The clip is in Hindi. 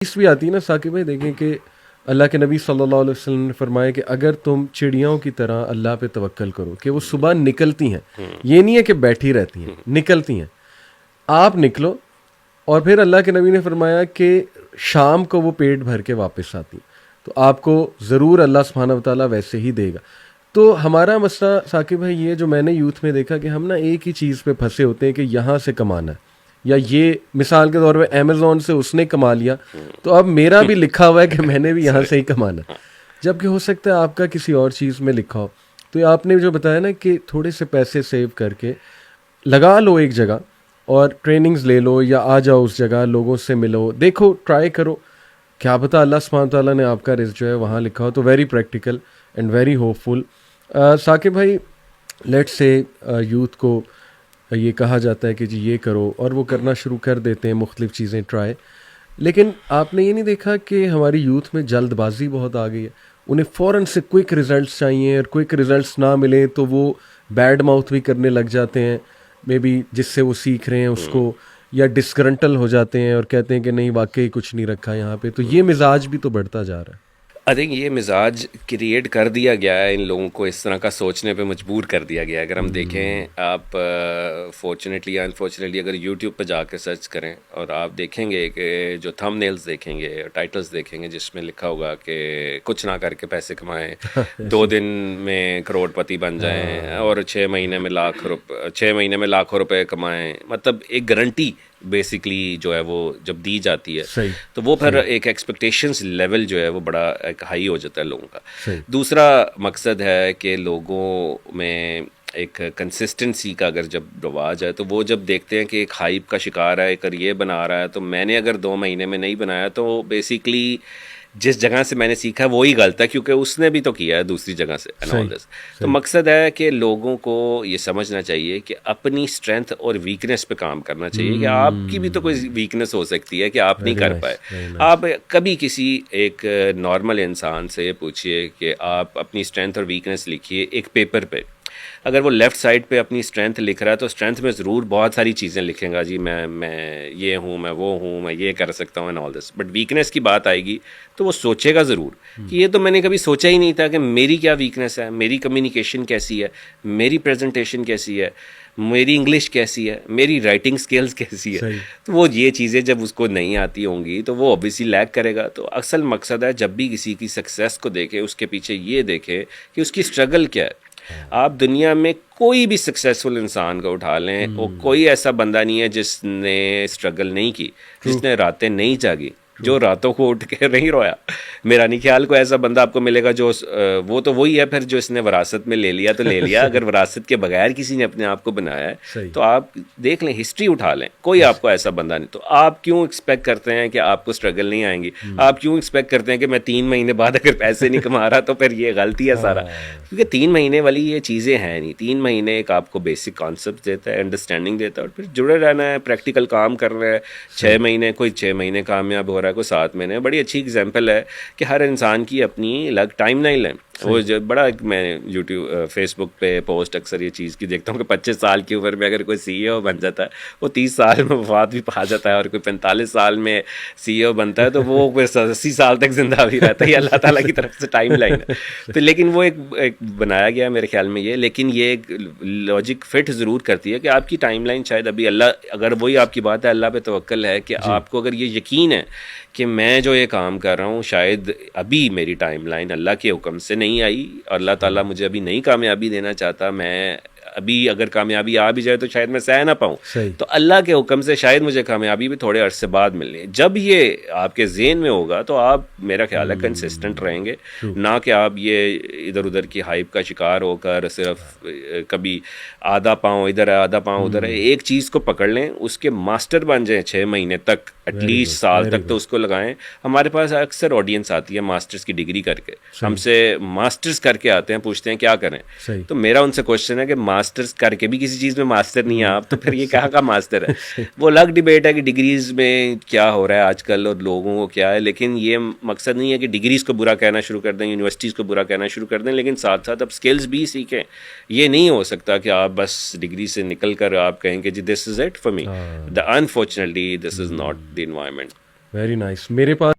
हदीस भी आती है ना साकिब भाई, देखें कि अल्लाह के नबी सल्लल्लाहु अलैहि वसल्लम ने फरमाया कि अगर तुम चिड़ियों की तरह अल्लाह पे तवक्कल करो कि वो सुबह निकलती हैं, ये नहीं है कि बैठी रहती हैं, निकलती हैं, आप निकलो, और फिर अल्लाह के नबी ने फरमाया कि शाम को वो पेट भर के वापस आती हैं, तो आपको ज़रूर अल्लाह सुब्हानहू व तआला वैसे ही देगा। तो हमारा मसला साकिब भाई ये जो मैंने यूथ में देखा कि हम ना एक ही चीज़ पे फंसे होते हैं कि यहाँ से कमाना है, या ये मिसाल के तौर पे अमेज़ोन से उसने कमा लिया तो अब मेरा भी लिखा हुआ है कि मैंने भी यहाँ से ही कमाना है, जबकि हो सकता है आपका किसी और चीज़ में लिखा हो। तो ये आपने जो बताया ना कि थोड़े से पैसे सेव करके लगा लो एक जगह और ट्रेनिंग्स ले लो, या आ जाओ उस जगह, लोगों से मिलो, देखो, ट्राई करो, क्या पता अल्लाह सुब्हानहू व तआला ने आपका रिज़्क जो है वहाँ लिखा हो। तो very practical and very hopeful. Saqib भाई, लेट्स से यूथ को ये कहा जाता है कि जी ये करो, और वो करना शुरू कर देते हैं मुख्तलिफ़ चीज़ें ट्राई, लेकिन आपने ये नहीं देखा कि हमारी यूथ में जल्दबाजी बहुत आ गई है, उन्हें फ़ौरन से क्विक रिज़ल्ट्स चाहिए, और क्विक रिज़ल्ट्स ना मिले तो वो बैड माउथ भी करने लग जाते हैं, मे बी जिससे वो सीख रहे हैं उसको, या डिस्ग्रंटल हो जाते हैं और कहते हैं कि नहीं वाकई कुछ नहीं रखा यहाँ पे। तो ये मिजाज भी तो बढ़ता जा रहा है। आई थिंक ये मिजाज क्रिएट कर दिया गया है, इन लोगों को इस तरह का सोचने पे मजबूर कर दिया गया है। अगर हम देखें, आप फॉर्चुनेटली या अनफॉर्चुनेटली अगर यूट्यूब पे जाकर सर्च करें और आप देखेंगे कि जो थंबनेल्स देखेंगे, टाइटल्स देखेंगे जिसमें लिखा होगा कि कुछ ना करके पैसे कमाएं, 2 दिन में करोड़पति बन जाएं, और 6 महीने में 6 महीने में लाखों रुपए कमाएं, मतलब एक गारंटी बेसिकली जो है वो जब दी जाती है, सही, तो वो फिर एक एक्सपेक्टेशंस लेवल जो है वो बड़ा एक हाई हो जाता है लोगों का। सही। दूसरा मकसद है कि लोगों में एक कंसिस्टेंसी का अगर जब रवाज है, तो वो जब देखते हैं कि एक हाइप का शिकार है, एक ये बना रहा है, तो मैंने अगर 2 महीने में नहीं बनाया तो बेसिकली जिस जगह से मैंने सीखा वो ही गलत है, क्योंकि उसने भी तो किया है दूसरी जगह से एंड ऑल दिस। तो मकसद है कि लोगों को ये समझना चाहिए कि अपनी स्ट्रेंथ और वीकनेस पे काम करना चाहिए, कि आपकी भी तो कोई वीकनेस हो सकती है कि आप नहीं कर पाए। आप कभी किसी एक नॉर्मल इंसान से पूछिए कि आप अपनी स्ट्रेंथ और वीकनेस लिखिए एक पेपर पे, अगर वो लेफ़्ट साइड पे अपनी स्ट्रेंथ लिख रहा है तो स्ट्रेंथ में ज़रूर बहुत सारी चीज़ें लिखेगा, जी मैं ये हूँ, मैं वो हूँ, मैं ये कर सकता हूँ and all this. But weakness की बात आएगी तो वो सोचेगा ज़रूर कि ये तो मैंने कभी सोचा ही नहीं था कि मेरी क्या वीकनेस है, मेरी कम्युनिकेशन कैसी है, मेरी प्रेजेंटेशन कैसी है, मेरी इंग्लिश कैसी है, मेरी राइटिंग स्किल्स कैसी है। तो वो ये चीज़ें जब उसको नहीं आती होंगी तो वो ऑब्वियसली लैग करेगा। तो असल मकसद है जब भी किसी की सक्सेस को देखे उसके पीछे ये देखे कि उसकी स्ट्रगल क्या है। आप दुनिया में कोई भी सक्सेसफुल इंसान को उठा लें, वो कोई ऐसा बंदा नहीं है जिसने स्ट्रगल नहीं की, जिसने रातें नहीं जागी, जो रातों को उठ के नहीं रोया। मेरा नहीं ख्याल कोई ऐसा बंदा आपको मिलेगा जो वो तो वही है फिर जो इसने विरासत में ले लिया तो ले लिया। अगर विरासत के बगैर किसी ने अपने आप को बनाया है तो आप देख लें, हिस्ट्री उठा लें, कोई आपको ऐसा बंदा नहीं। तो आप क्यों एक्सपेक्ट करते हैं कि आपको स्ट्रगल नहीं आएंगी? आप क्यों एक्सपेक्ट करते हैं कि मैं 3 महीने बाद अगर पैसे नहीं कमा रहा तो फिर ये गलती है सारा। क्योंकि 3 महीने वाली ये चीज़ें हैं नहीं। 3 महीने एक आपको बेसिक कॉन्सेप्ट देता है, अंडरस्टैंडिंग देता है, और फिर जुड़े रहना है, प्रैक्टिकल काम कर रहा है। 6 महीने, कोई 6 महीने कामयाब हो रहा है, कोई 7 महीने। बड़ी अच्छी एग्जाम्पल है कि हर इंसान की अपनी अलग टाइम लाइन है। वो जो बड़ा मैं यूट्यूब फेसबुक पे पोस्ट अक्सर ये चीज़ की देखता हूँ कि 25 साल की उम्र में अगर कोई CEO बन जाता है, वो 30 साल में वफात भी पा जाता है, और कोई 45 साल में CEO बनता है तो वो 80 साल तक जिंदा भी रहता है। ये अल्लाह ताला की तरफ से टाइम लाइन है। तो लेकिन वो एक बनाया गया है मेरे ख्याल में ये, लेकिन ये एक लॉजिक फिट ज़रूर करती है कि आपकी टाइम लाइन शायद अभी अल्लाह, अगर वही आपकी बात है, अल्लाह पे तवक्कल है कि आपको अगर ये यकीन है कि मैं जो ये काम कर रहा हूँ शायद अभी मेरी टाइमलाइन अल्लाह के हुक्म से नहीं आई, और अल्लाह ताला मुझे अभी नई कामयाबी देना चाहता, मैं अभी अगर कामयाबी आ भी जाए तो शायद मैं सह ना पाऊँ, तो अल्लाह के हुक्म से शायद मुझे कामयाबी भी थोड़े अरसे बाद मिलनी है। जब ये आपके ज़हन में होगा तो आप, मेरा ख्याल है, कंसिस्टेंट रहेंगे, ना कि आप ये इधर उधर की हाइप का शिकार होकर सिर्फ कभी आधा पाँव इधर है आधा पाँव उधर है। एक चीज़ को पकड़ लें, उसके मास्टर बन जाएं 6 महीने तक, एटलीस्ट साल तक तो उसको लगाएं। हमारे पास अक्सर ऑडियंस आती है मास्टर्स की डिग्री करके, हमसे मास्टर्स करके आते हैं, पूछते हैं क्या करें। तो मेरा उनसे क्वेश्चन है कि मास्टर्स करके भी किसी चीज़ में मास्टर नहीं है आप, तो फिर ये कहाँ का मास्टर है? वो अलग डिबेट है कि डिग्रीज़ में क्या हो रहा है आजकल और लोगों को क्या है, लेकिन ये मकसद नहीं है कि डिग्रीज़ को बुरा कहना शुरू कर दें, यूनिवर्सिटीज़ को बुरा कहना शुरू कर दें, लेकिन साथ साथ अब स्किल्स भी सीखें। ये नहीं हो सकता कि आप बस डिग्री से निकल कर आप कहेंगे जी this is it for me. The unfortunately this is not the environment. Very nice. मेरे पास